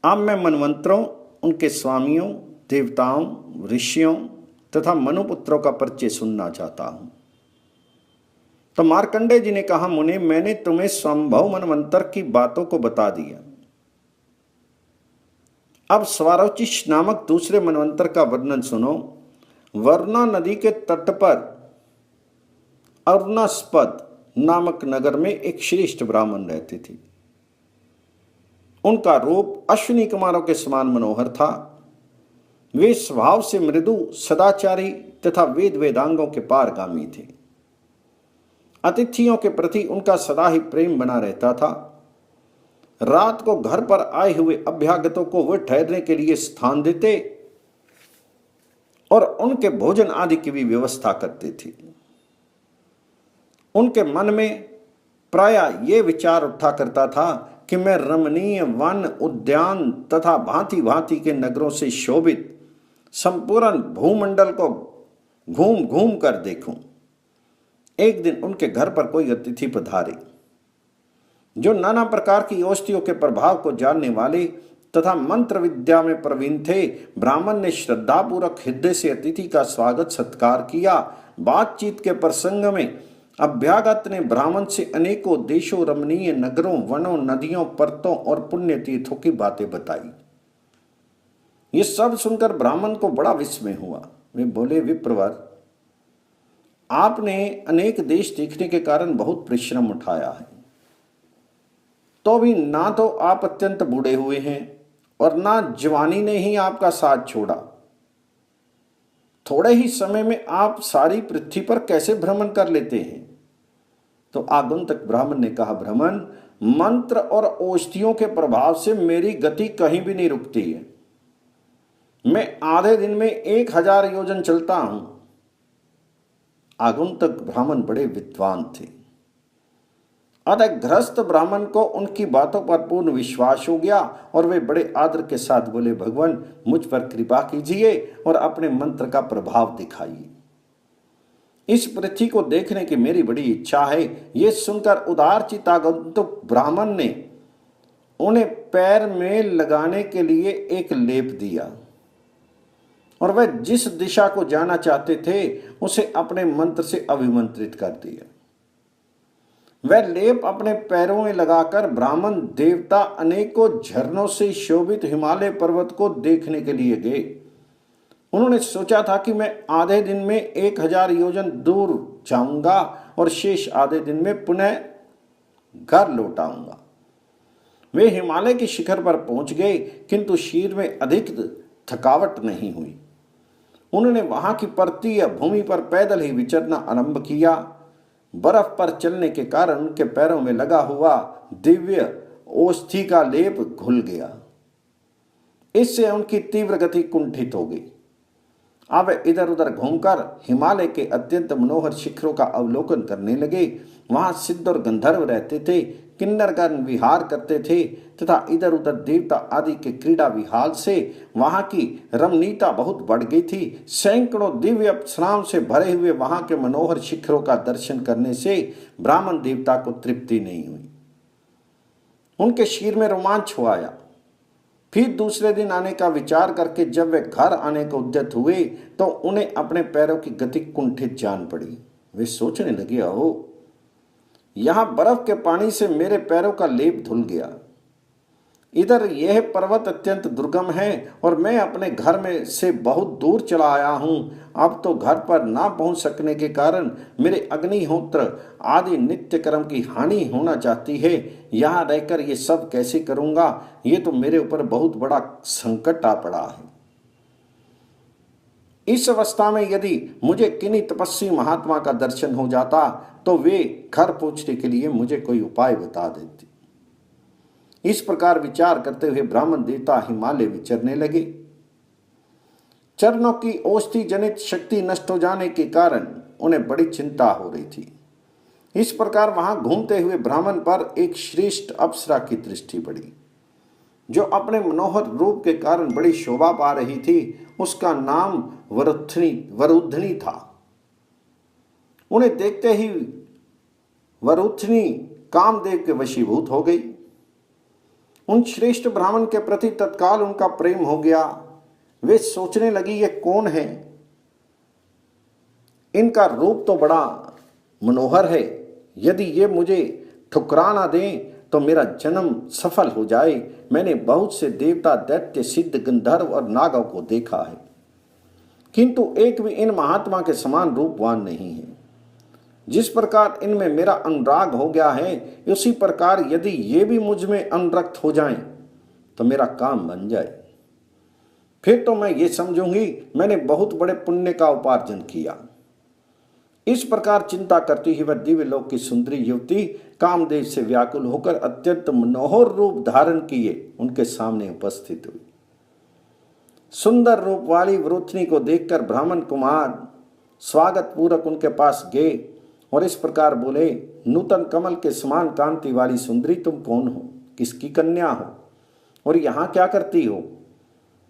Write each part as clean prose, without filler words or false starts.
अब मैं मनवंतरों, उनके स्वामियों, देवताओं, ऋषियों तथा मनुपुत्रों का परिचय सुनना चाहता हूं। तो मार्कंडेय जी ने कहा, मुनि, मैंने तुम्हें स्वयंभव मनवंतर की बातों को बता दिया। अब स्वारोचिष नामक दूसरे मनवंतर का वर्णन सुनो। वरुणा नदी के तट पर अरुणास्पद नामक नगर में एक श्रेष्ठ ब्राह्मण रहते थे। उनका रूप अश्विनी कुमारों के समान मनोहर था। वे स्वभाव से मृदु, सदाचारी तथा वेद वेदांगों के पारगामी थे। अतिथियों के प्रति उनका सदा ही प्रेम बना रहता था। रात को घर पर आए हुए अभ्यागतों को वे ठहरने के लिए स्थान देते और उनके भोजन आदि की भी व्यवस्था करते थे। उनके मन में प्रायः ये विचार उठा करता था कि मैं रमणीय वन, उद्यान तथा भांति भांति के नगरों से शोभित संपूर्ण भूमंडल को घूम घूम कर देखूं। एक दिन उनके घर पर कोई अतिथि पधारे जो नाना प्रकार की औषधियों के प्रभाव को जानने वाले तथा मंत्र विद्या में प्रवीण थे। ब्राह्मण ने श्रद्धापूर्वक हृदय से अतिथि का स्वागत सत्कार किया। बातचीत के प्रसंग में अभ्यागत ने ब्राह्मण से अनेकों देशों, रमणीय नगरों, वनों, नदियों, पर्वतों और पुण्य तीर्थों की बातें बताई। ये सब सुनकर ब्राह्मण को बड़ा विस्मय हुआ। वे बोले, विप्रवर, आपने अनेक देश देखने के कारण बहुत परिश्रम उठाया है, तो भी ना तो आप अत्यंत बूढ़े हुए हैं और ना जवानी ने ही आपका साथ छोड़ा। थोड़े ही समय में आप सारी पृथ्वी पर कैसे भ्रमण कर लेते हैं? तो आगंतुक ब्राह्मण ने कहा, ब्राह्मण, मंत्र और औषधियों के प्रभाव से मेरी गति कहीं भी नहीं रुकती है। मैं आधे दिन में 1000 योजन चलता हूं। आगंतुक ब्राह्मण बड़े विद्वान थे। अतः गृहस्थ ब्राह्मण को उनकी बातों पर पूर्ण विश्वास हो गया और वे बड़े आदर के साथ बोले, भगवान, मुझ पर कृपा कीजिए और अपने मंत्र का प्रभाव दिखाइए। इस पृथ्वी को देखने की मेरी बड़ी इच्छा है। ये सुनकर उदारचित्त आगंतुक ब्राह्मण ने उन्हें पैर में लगाने के लिए एक लेप दिया और वह जिस दिशा को जाना चाहते थे उसे अपने मंत्र से अभिमंत्रित कर दिया। वह लेप अपने पैरों में लगाकर ब्राह्मण देवता अनेकों झरनों से शोभित हिमालय पर्वत को देखने के लिए गए। उन्होंने सोचा था कि मैं आधे दिन में 1000 योजन दूर जाऊंगा और शेष आधे दिन में पुनः घर लौट आऊंगा। वे हिमालय के शिखर पर पहुंच गए, किंतु शरीर में अधिक थकावट नहीं हुई। उन्होंने वहां की पर्वतीय भूमि पर पैदल ही विचरना आरंभ किया। बर्फ पर चलने के कारण उनके पैरों में लगा हुआ दिव्य औषधि का लेप घुल गया। इससे उनकी तीव्र गति कुंठित हो गई। अब इधर उधर घूमकर हिमालय के अत्यंत मनोहर शिखरों का अवलोकन करने लगे। वहां सिद्ध और गंधर्व रहते थे, किन्नरगण विहार करते थे तथा इधर उधर देवता आदि के क्रीड़ा विहार से वहां की रमणीयता बहुत बढ़ गई थी। सैकड़ों दिव्य अप्सराओं से भरे हुए वहां के मनोहर शिखरों का दर्शन करने से ब्राह्मण देवता को तृप्ति नहीं हुई। उनके शरीर में रोमांच हो आया। फिर दूसरे दिन आने का विचार करके जब वे घर आने को उद्यत हुए तो उन्हें अपने पैरों की गति कुंठित जान पड़ी। वे सोचने लगे, अहो, यहां बर्फ के पानी से मेरे पैरों का लेप धुल गया। इधर यह पर्वत अत्यंत दुर्गम है और मैं अपने घर में से बहुत दूर चला आया हूं। अब तो घर पर ना पहुंच सकने के कारण मेरे अग्निहोत्र आदि नित्य कर्म की हानि होना चाहती है। यहां रहकर ये सब कैसे करूंगा? ये तो मेरे ऊपर बहुत बड़ा संकट आ पड़ा है। इस अवस्था में यदि मुझे किन्हीं तपस्वी महात्मा का दर्शन हो जाता तो वे घर पहुंचने के लिए मुझे कोई उपाय बता देते। इस प्रकार विचार करते हुए ब्राह्मण देवता हिमालय विचरने लगे। चरणों की औषधि जनित शक्ति नष्ट हो जाने के कारण उन्हें बड़ी चिंता हो रही थी। इस प्रकार वहां घूमते हुए ब्राह्मण पर एक श्रेष्ठ अप्सरा की दृष्टि पड़ी जो अपने मनोहर रूप के कारण बड़ी शोभा पा रही थी। उसका नाम वरुधनी था। उन्हें देखते ही वरुधनी कामदेव के वशीभूत हो गई। उन श्रेष्ठ ब्राह्मण के प्रति तत्काल उनका प्रेम हो गया। वे सोचने लगी ये कौन है, इनका रूप तो बड़ा मनोहर है, यदि ये मुझे ठुकरा ना दें तो मेरा जन्म सफल हो जाए। मैंने बहुत से देवता, दैत्य, सिद्ध, गंधर्व और नागों को देखा है, किंतु एक भी इन महात्मा के समान रूपवान नहीं है। जिस प्रकार इनमें मेरा अनुराग हो गया है, उसी प्रकार यदि ये भी मुझ में अनुरक्त हो जाएं तो मेरा काम बन जाए। फिर तो मैं ये समझूंगी मैंने बहुत बड़े पुण्य का उपार्जन किया। इस प्रकार चिंता करती हुई वह दिव्य लोक की सुंदरी युवती कामदेव से व्याकुल होकर अत्यंत मनोहर रूप धारण किए उनके सामने उपस्थित हुई। सुंदर रूप वाली वरुथनी को देखकर ब्राह्मण कुमार स्वागत पूर्वक उनके पास गए और इस प्रकार बोले, नूतन कमल के समान कांति वाली सुंदरी, तुम कौन हो, किसकी कन्या हो और यहाँ क्या करती हो?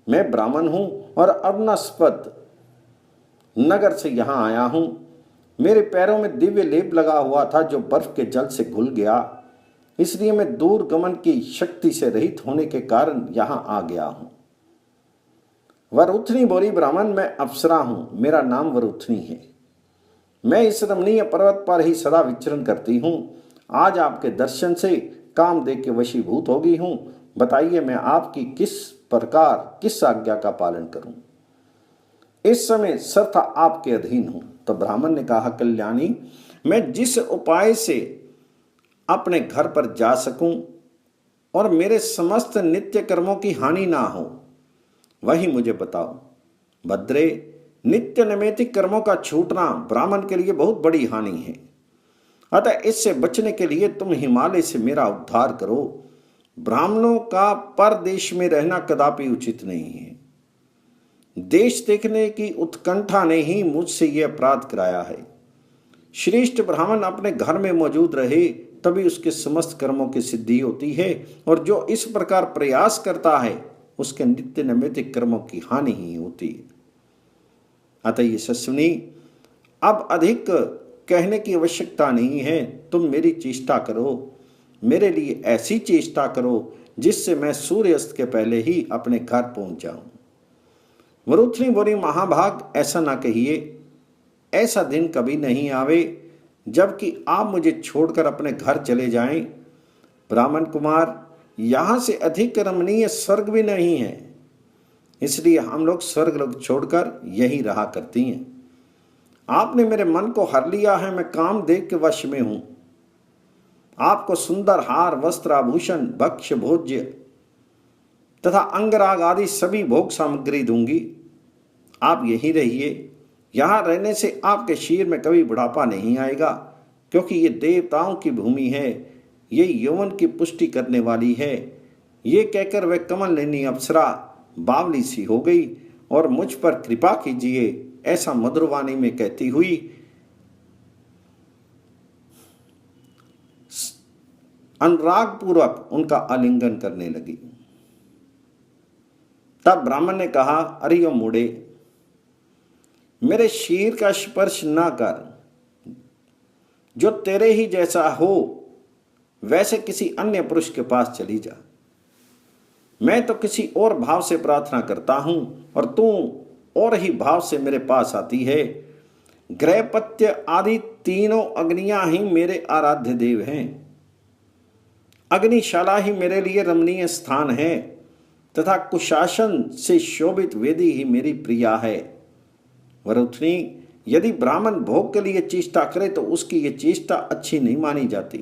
मैं ब्राह्मण हूं और अरुणास्पद नगर से यहाँ आया हूं। मेरे पैरों में दिव्य लेप लगा हुआ था जो बर्फ के जल से घुल गया, इसलिए मैं दूर गमन की शक्ति से रहित होने के कारण यहाँ आ गया हूं। वरुथनी बोली, ब्राह्मण मैं अप्सरा हूं, मेरा नाम वरुथनी है। मैं इस रमणीय पर्वत पर ही सदा विचरण करती हूँ। आज आपके दर्शन से कामदेव के वशीभूत हो गई हूँ। बताइए मैं आपकी किस आज्ञा का पालन करूं? इस समय सर्वथा आपके अधीन हूं। तो ब्राह्मण ने कहा, कल्याणी, मैं जिस उपाय से अपने घर पर जा सकूं और मेरे समस्त नित्य कर्मों की हानि ना हो वही मुझे बताओ। भद्रे, नित्य नैमित्तिक कर्मों का छूटना ब्राह्मण के लिए बहुत बड़ी हानि है, अतः इससे बचने के लिए तुम हिमालय से मेरा उद्धार करो। ब्राह्मणों का परदेश में रहना कदापि उचित नहीं है। देश देखने की उत्कंठा ने ही मुझसे यह अपराध कराया है। श्रेष्ठ ब्राह्मण अपने घर में मौजूद रहे तभी उसके समस्त कर्मों की सिद्धि होती है, और जो इस प्रकार प्रयास करता है उसके नित्य नैमित्तिक कर्मों की हानि ही होती है। अतः ये सस्विनी, अब अधिक कहने की आवश्यकता नहीं है। तुम मेरी चेष्टा करो, मेरे लिए ऐसी चेष्टा करो जिससे मैं सूर्यास्त के पहले ही अपने घर पहुंच जाऊं। वरुथनी बोली, महाभाग, ऐसा ना कहिए। ऐसा दिन कभी नहीं आवे जबकि आप मुझे छोड़कर अपने घर चले जाएं। ब्राह्मण कुमार, यहां से अधिक रमणीय स्वर्ग भी नहीं है, इसलिए हम लोग स्वर्ग लोग छोड़कर यही रहा करती हैं। आपने मेरे मन को हर लिया है, मैं कामदेव के वश में हूं। आपको सुंदर हार, वस्त्र, आभूषण, भक्ष्य भोज्य तथा अंगराग आदि सभी भोग सामग्री दूंगी। आप यहीं रहिए। यहाँ रहने से आपके शरीर में कभी बुढ़ापा नहीं आएगा, क्योंकि ये देवताओं की भूमि है, ये यौवन की पुष्टि करने वाली है। ये कहकर वह कमल नयनी अप्सरा बावली सी हो गई और मुझ पर कृपा कीजिए ऐसा मधुरवाणी में कहती हुई अनुराग पूर्वक उनका आलिंगन करने लगी। तब ब्राह्मण ने कहा, अरे यो मूढ़े, मेरे शरीर का स्पर्श ना कर। जो तेरे ही जैसा हो वैसे किसी अन्य पुरुष के पास चली जा। मैं तो किसी और भाव से प्रार्थना करता हूं और तू और ही भाव से मेरे पास आती है। ग्रहपत्य आदि तीनों अग्नियां ही मेरे आराध्य देव हैं। अग्निशाला ही मेरे लिए रमणीय स्थान है तथा कुशासन से शोभित वेदी ही मेरी प्रिया है। वरुथनी, यदि ब्राह्मण भोग के लिए चेष्टा करे तो उसकी ये चेष्टा अच्छी नहीं मानी जाती,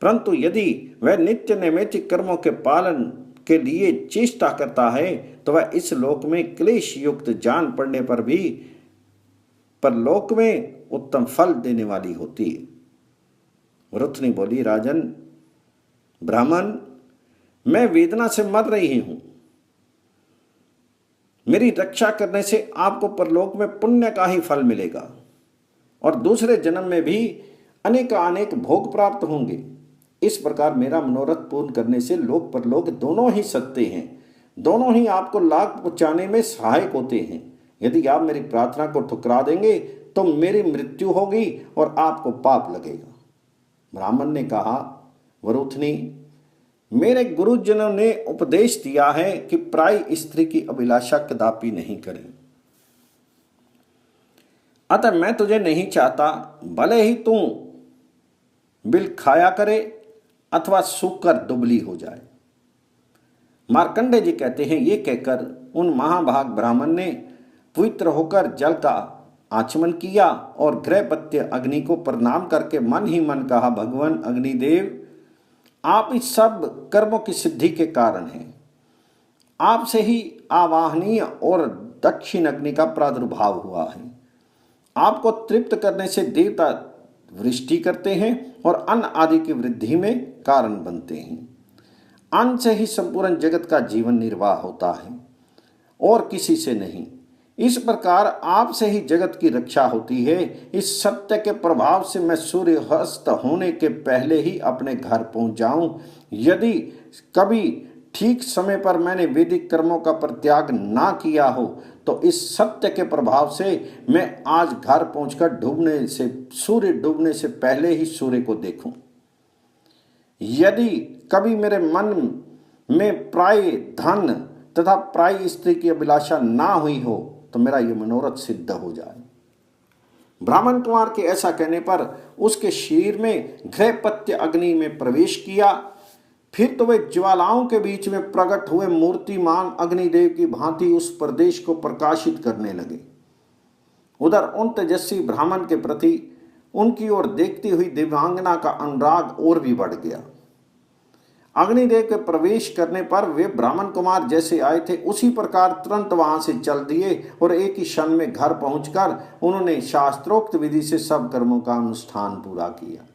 परंतु यदि वह नित्य नैमित्तिक कर्मों के पालन के लिए चेष्टा करता है तो वह इस लोक में क्लेश युक्त जान पड़ने पर भी परलोक में उत्तम फल देने वाली होती है। वरुथनी बोली, राजन ब्राह्मण, मैं वेदना से मर रही हूं। मेरी रक्षा करने से आपको परलोक में पुण्य का ही फल मिलेगा और दूसरे जन्म में भी अनेक भोग प्राप्त होंगे। इस प्रकार मेरा मनोरथ पूर्ण करने से लोक परलोक दोनों ही सत्य हैं, दोनों ही आपको लाभ पहुंचाने में सहायक होते हैं। यदि आप मेरी प्रार्थना को ठुकरा देंगे तो मेरी मृत्यु होगी और आपको पाप लगेगा। ब्राह्मण ने कहा, वरुथनी, मेरे गुरुजनों ने उपदेश दिया है कि पराई स्त्री की अभिलाषा कदापि नहीं करें। अतः मैं तुझे नहीं चाहता, भले ही तू बिल खाया करे अथवा सूखकर दुबली हो जाए। मार्कंडे जी कहते हैं, ये कहकर उन महाभाग ब्राह्मण ने पवित्र होकर जल का आचमन किया और गृहपत्य अग्नि को प्रणाम करके मन ही मन कहा, भगवान अग्निदेव, आप इस सब कर्मों की सिद्धि के कारण हैं। आपसे ही आवाहनीय और दक्षिण अग्नि का प्रादुर्भाव हुआ है। आपको तृप्त करने से देवता वृष्टि करते हैं और अन्न आदि की वृद्धि में कारण बनते हैं। अन्न से ही संपूर्ण जगत का जीवन निर्वाह होता है और किसी से नहीं। इस प्रकार आपसे ही जगत की रक्षा होती है। इस सत्य के प्रभाव से मैं सूर्यास्त होने के पहले ही अपने घर पहुंच जाऊं। यदि कभी ठीक समय पर मैंने वैदिक कर्मों का परित्याग ना किया हो तो इस सत्य के प्रभाव से मैं आज घर पहुंचकर सूर्य डूबने से पहले ही सूर्य को देखूं। यदि कभी मेरे मन में प्राय धन तथा प्राय स्त्री की अभिलाषा ना हुई हो तो मेरा ये मनोरथ सिद्ध हो जाए। ब्राह्मण कुमार के ऐसा कहने पर उसके शरीर में गृहपत्य अग्नि में प्रवेश किया। फिर तो वे ज्वालाओं के बीच में प्रकट हुए मूर्तिमान अग्निदेव की भांति उस प्रदेश को प्रकाशित करने लगे। उधर उन तेजस्वी ब्राह्मण के प्रति उनकी ओर देखती हुई दिव्यांगना का अनुराग और भी बढ़ गया। अग्निदेव के प्रवेश करने पर वे ब्राह्मण कुमार जैसे आए थे उसी प्रकार तुरंत वहां से चल दिए और एक ही क्षण में घर पहुंचकर उन्होंने शास्त्रोक्त विधि से सब कर्मों का अनुष्ठान पूरा किया।